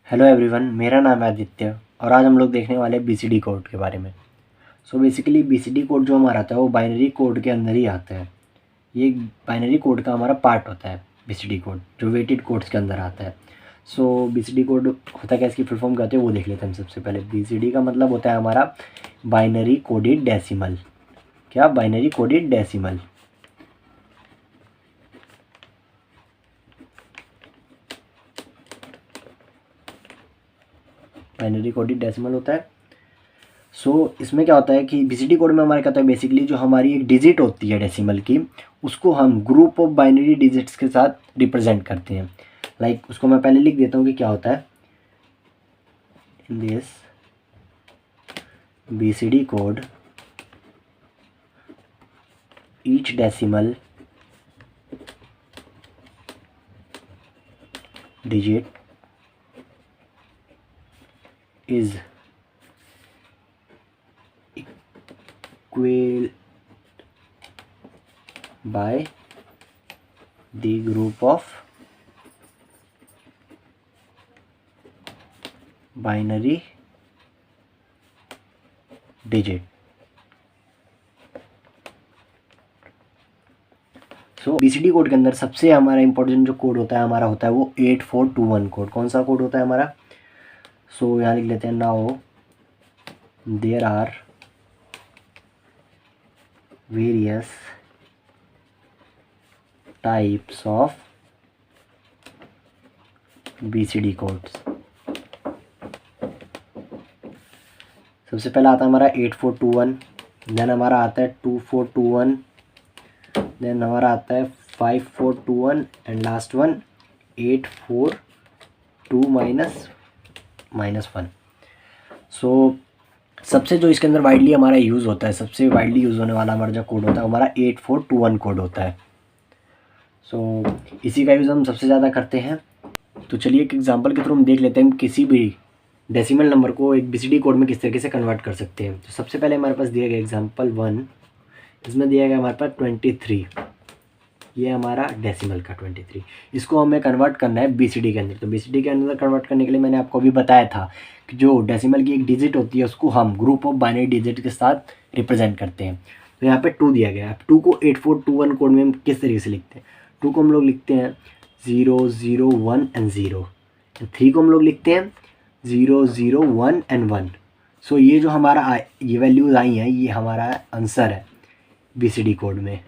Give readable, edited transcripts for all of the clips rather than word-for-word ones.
Hello everyone, मेरा नाम है आदित्य और आज हम लोग देखने वाले हैं बीसीडी कोड के बारे में। बेसिकली बीसीडी कोड जो हमारा आता है वो बाइनरी कोड के अंदर ही आता है। ये बाइनरी कोड का हमारा पार्ट होता है बीसीडी कोड, जो वेटेड कोड्स के अंदर आता है। बीसीडी कोड होता है क्या, इसकी फुल फॉर्म क्या होती है वो देख लेते हैं हम सबसे पहले। बीसीडी का मतलब होता है हमारा बाइनरी कोडेड डेसिमल। क्या? Binary coded decimal. Binary coded decimal होता है। इसमें क्या होता है कि बीसीडी कोड में हमारे क्या होता है, बेसिकली जो हमारी एक डिजिट होती है डेसिमल की, उसको हम ग्रुप ऑफ बाइनरी डिजिट्स के साथ रिप्रेजेंट करते हैं। उसको मैं पहले लिख देता हूँ कि क्या होता है। In this BCD code each decimal digit is equal by the group of binary digit। BCD code के अंदर सबसे हमारा इंपॉर्टेंट जो कोड होता है हमारा होता है वो 8421 कोड। कौन सा कोड होता है हमारा? यहाँ लिख लेते हैं, now there are various types of BCD codes। सबसे पहला आता है हमारा 8421, देन हमारा आता है 2421, देन हमारा आता है 5421 एंड लास्ट वन 842 माइनस 1। सबसे जो इसके अंदर वाइडली हमारा यूज़ होता है, सबसे वाइडली यूज़ होने वाला हमारा जो कोड होता है हमारा 8421 कोड होता है। इसी का यूज़ हम सबसे ज़्यादा करते हैं। तो चलिए एक एग्जांपल के थ्रू हम देख लेते हैं हम किसी भी डेसिमल नंबर को एक बीसीडी कोड में किस तरीके से कन्वर्ट कर सकते हैं। तो सबसे पहले हमारे पास दिया गया एग्जांपल 1, इसमें दिया गया हमारे पास 23। ये हमारा डेसिमल का 23, इसको हमें कन्वर्ट करना है बीसीडी के अंदर। तो बीसीडी के अंदर कन्वर्ट करने के लिए मैंने आपको अभी बताया था कि जो डेसिमल की एक डिजिट होती है उसको हम ग्रुप ऑफ बाइनरी डिजिट के साथ रिप्रेजेंट करते हैं। तो यहाँ पे 2 दिया गया है। 2 को 8421 कोड में हम किस तरीके से लिखते हैं? 2 को हम लोग लिखते हैं 0 0 1 एंड 0। 3 को हम लोग लिखते हैं 0 0 1 एंड 1। ये जो हमारा ये वैल्यूज़ आई हैं ये हमारा आंसर है बीसीडी कोड में।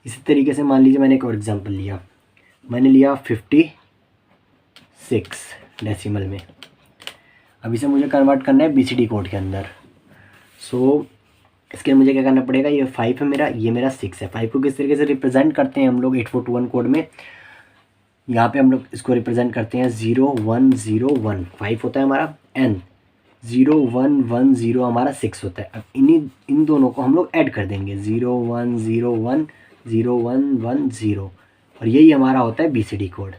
इसी तरीके से मान लीजिए मैंने एक और एग्जांपल लिया, मैंने लिया 56 डेसिमल में। अब इसे मुझे कन्वर्ट करना है बीसीडी कोड के अंदर। इसके लिए मुझे क्या करना पड़ेगा, ये 5 है मेरा, ये मेरा 6 है। 5 को किस तरीके से रिप्रेजेंट करते हैं हम लोग 8421 कोड में? यहाँ पे हम लोग इसको रिप्रेजेंट करते हैं 0 1 0 1। 5 होता है हमारा एन, 0 1 1 0 हमारा 6 होता है। अब इन दोनों को हम लोग ऐड कर देंगे, 0 1 0 1 0 1 1 0, और यही हमारा होता है बीसीडी कोड।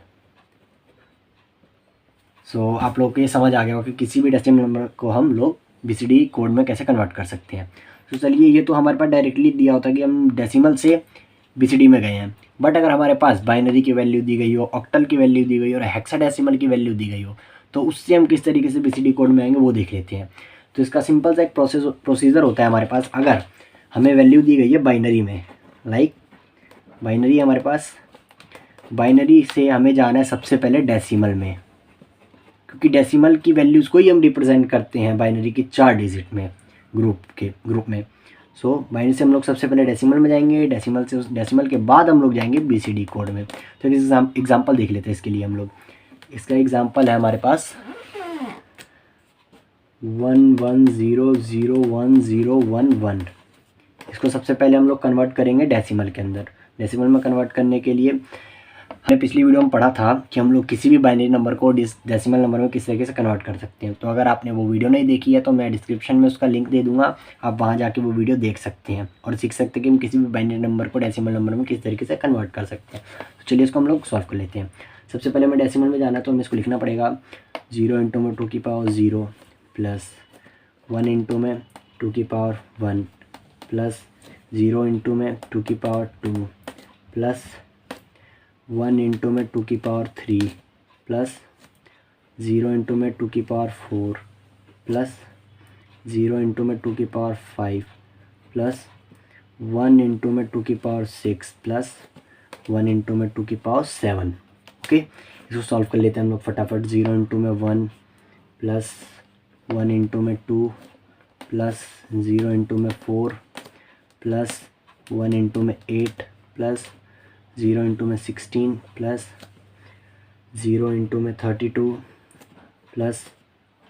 आप लोग को ये समझ आ गया होगा कि किसी भी डेसिमल नंबर को हम लोग बीसीडी कोड में कैसे कन्वर्ट कर सकते हैं। चलिए ये तो हमारे पास डायरेक्टली दिया होता है कि हम डेसिमल से बीसीडी में गए हैं। बट अगर हमारे पास बाइनरी की वैल्यू दी गई हो, ऑक्टल की वैल्यू दी गई हो और हेक्साडेसिमल की वैल्यू दी गई हो, तो उससे हम किस तरीके से बीसीडी कोड में आएंगे वो देख लेते हैं। तो इसका सिंपल सा एक प्रोसीजर होता है हमारे पास। अगर हमें वैल्यू दी गई है बाइनरी में, बाइनरी हमारे पास, बाइनरी से हमें जाना है सबसे पहले डेसिमल में, क्योंकि डेसिमल की वैल्यूज़ को ही हम रिप्रेजेंट करते हैं बाइनरी की 4 डिजिट में, ग्रुप में। बाइनरी से हम लोग सबसे पहले डेसिमल में जाएंगे, डेसिमल के बाद हम लोग जाएंगे बीसीडी कोड में। तो एग्जांपल देख लेते हैं इसके लिए हम लोग। इसका एग्जांपल है हमारे पास 1 1 0 0 1 0 1 1। इसको सबसे पहले हम लोग कन्वर्ट करेंगे डेसिमल के अंदर। डेसिमल में कन्वर्ट करने के लिए हमने पिछली वीडियो में पढ़ा था कि हम लोग किसी भी बाइनरी नंबर को डेसिमल नंबर में किस तरीके से कन्वर्ट कर सकते हैं। तो अगर आपने वो वीडियो नहीं देखी है तो मैं डिस्क्रिप्शन में उसका लिंक दे दूंगा, आप वहाँ जाके वो वीडियो देख सकते हैं और सीख सकते हैं कि हम किसी भी बाइनरी नंबर को डेसिमल नंबर में किस तरीके से कन्वर्ट कर सकते हैं। तो चलिए इसको हम लोग सॉल्व कर लेते हैं। सबसे पहले हमें डेसिमल में जाना है तो हमें इसको लिखना पड़ेगा 0 इंटू में 2 की पावर 0 प्लस 1 इंटू में 2 की पावर 1 प्लस 0 इंटू में 2 की पावर 2 प्लस 1 इंटू में 2 की पावर 3 प्लस 0 इंटू में 2 की पावर 4 प्लस 0 इंटू में 2 की पावर 5 प्लस 1 इंटू में 2 की पावर 6 प्लस 1 इंटू में 2 की पावर 7। ओके, इसको सॉल्व कर लेते हैं हम लोग फटाफट। 0 इंटू में 1 प्लस 1 इंटू में 2 प्लस 0 इंटू में 4 प्लस 1 इंटू में 8 प्लस 0 इंटू में 16 प्लस 0 इंटू में 32 प्लस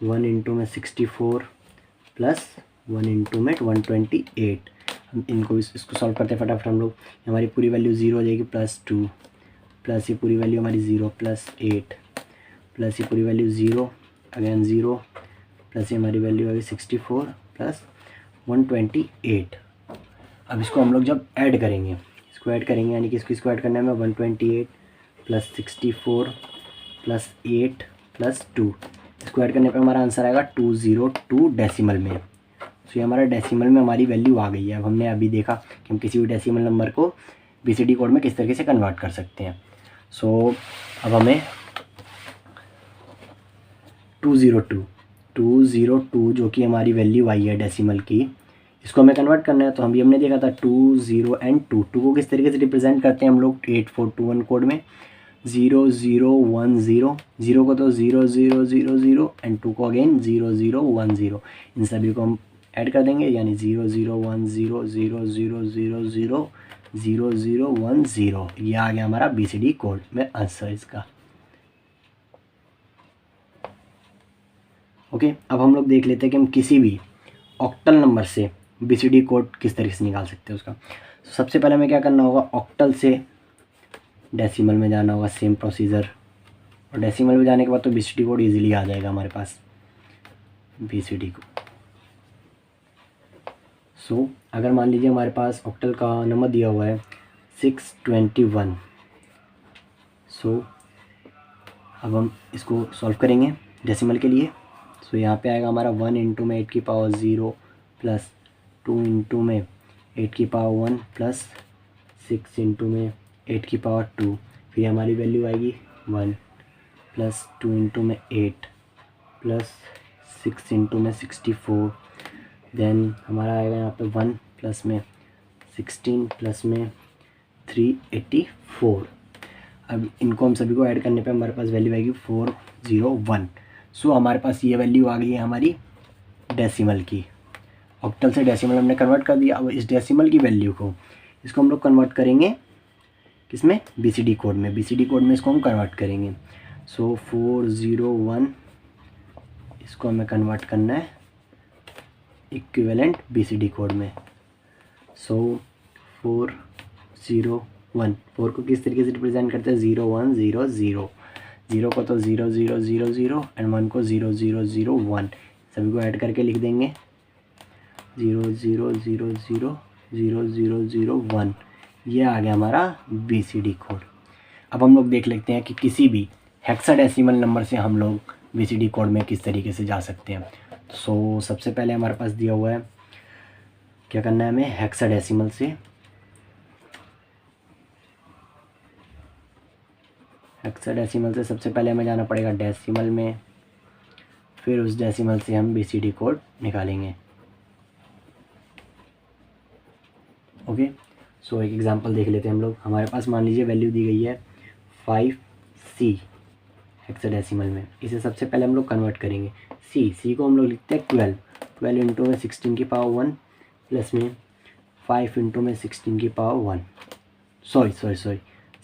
1 इंटू में 64 प्लस 1 इंटू में 128। हम इसको सॉल्व करते हैं फटाफट हम लोग। हमारी पूरी वैल्यू 0 हो जाएगी +2 प्लस ये पूरी वैल्यू हमारी 0 +8 प्लस ये पूरी वैल्यू 0 अगेन 0 प्लस ये हमारी वैल्यू आ गई 64 प्लस 128। अब इसको हम लोग जब ऐड करेंगे, इसको ऐड करेंगे यानी कि इसको ऐड करने में 128 प्लस 64 प्लस 8 प्लस 2, इसको ऐड करने पे हमारा आंसर आएगा 202 डेसिमल में। तो ये हमारा डेसिमल में हमारी वैल्यू आ गई है। अब हमने अभी देखा कि हम किसी भी डेसिमल नंबर को बीसीडी कोड में किस तरीके से कन्वर्ट कर सकते हैं। सो अब हमें 202 जो कि हमारी वैल्यू आई है डेसिमल की, इसको हमें कन्वर्ट करना है। तो हमने देखा था 2 0 एंड 2 को किस तरीके से रिप्रेजेंट करते हैं हम लोग 8421 कोड में। 0 0 1 0, 0 को तो 0 0 0 0 एंड 2 को अगेन 0 0 1 0। इन सभी को हम ऐड कर देंगे यानी 0 0 1 0 0 0 0 0 0 0 1 0। ये आ गया हमारा बीसीडी कोड में आंसर इसका। ओके, अब हम लोग देख लेते हैं कि हम किसी भी ऑक्टल नंबर से बीसीडी कोड किस तरीके से निकाल सकते हैं उसका। सबसे पहले हमें क्या करना होगा, ऑक्टल से डेसिमल में जाना होगा, सेम प्रोसीजर। और डेसिमल में जाने के बाद तो बीसीडी कोड इजीली आ जाएगा हमारे पास बीसीडी कोड। सो अगर मान लीजिए हमारे पास ऑक्टल का नंबर दिया हुआ है 621। सो अब हम इसको सॉल्व करेंगे डेसिमल के लिए। सो यहाँ पे आएगा हमारा 1 इंटू में 8 की पावर 0 प्लस 2 इंटू में 8 की पावर 1 प्लस 6 इंटू में 8 की पावर 2। फिर हमारी वैल्यू आएगी 1 प्लस 2 इंटू में 8 प्लस 6 इंटू में 64। देन हमारा आएगा यहाँ पे 1 प्लस में 16 प्लस में 384। अब इनको हम सभी को ऐड करने पे हमारे पास वैल्यू आएगी 401। सो हमारे पास ये वैल्यू आ गई है हमारी डेसिमल की। ऑक्टल से डेसिमल हमने कन्वर्ट कर दिया। अब इस डेसिमल की वैल्यू को इसको हम लोग कन्वर्ट करेंगे किसमें, बीसीडी कोड में। बीसीडी कोड में इसको हम कन्वर्ट करेंगे। सो 401 इसको हमें कन्वर्ट करना है इक्विवेलेंट बीसीडी कोड में। सो 401, 4 को किस तरीके से रिप्रेजेंट करते हैं, 0 1 0 0, 0 को तो 0 0 0 0 एंड 1 को 0 0 0 1। सभी को ऐड करके लिख देंगे 0 0 0 0 0 0 0 1। ये आ गया हमारा बीसीडी कोड। अब हम लोग देख लेते हैं कि किसी भी हेक्साडेसिमल नंबर से हम लोग बीसीडी कोड में किस तरीके से जा सकते हैं। सो सबसे पहले हमारे पास दिया हुआ है, क्या करना है हमें, हेक्साडेसिमल से सबसे पहले हमें जाना पड़ेगा डेसिमल में, फिर उस डेसिमल से हम बीसीडी कोड निकालेंगे। ओके, सो एक एग्जांपल देख लेते हैं हम लोग। हमारे पास मान लीजिए वैल्यू दी गई है 5C हेक्साडेसिमल में। इसे सबसे पहले हम लोग कन्वर्ट करेंगे। सी को हम लोग लिखते हैं 12 इंटू में 16 की पावर 1 प्लस में 5 इंटू में 16 की पावर 1, सॉरी 16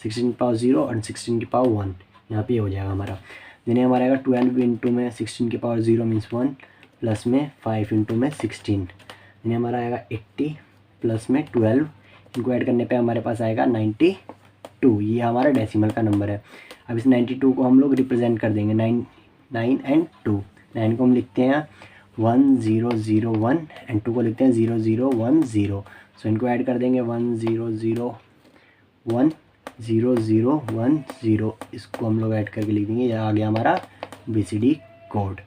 की पावर 0 और 16 की पावर 1 यहाँ पे हो जाएगा हमारा। देने हमारा आएगा 12 इंटू में 16 की पावर 0 मीन्स 1 प्लस में 5 इंटू में 16। देने हमारा आएगा 80 प्लस में 12, इनको ऐड करने पे हमारे पास आएगा 92। ये हमारा डेसिमल का नंबर है। अब इस 92 को हम लोग रिप्रेजेंट कर देंगे 9 एंड 2। 9 को हम लिखते हैं 1 0 0 1 एंड 2 को लिखते हैं 0 0 1 0। सो इनको ऐड कर देंगे 1 0 0 1 0 0 1 0। इसको हम लोग ऐड करके लिख देंगे। यह आ गया हमारा बीसीडी कोड।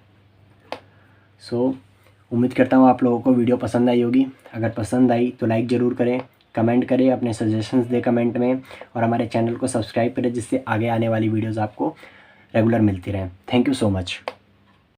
सो उम्मीद करता हूँ आप लोगों को वीडियो पसंद आई होगी। अगर पसंद आई तो लाइक ज़रूर करें, कमेंट करें, अपने सजेशंस दें कमेंट में, और हमारे चैनल को सब्सक्राइब करें जिससे आगे आने वाली वीडियोज़ आपको रेगुलर मिलती रहें। Thank you so much.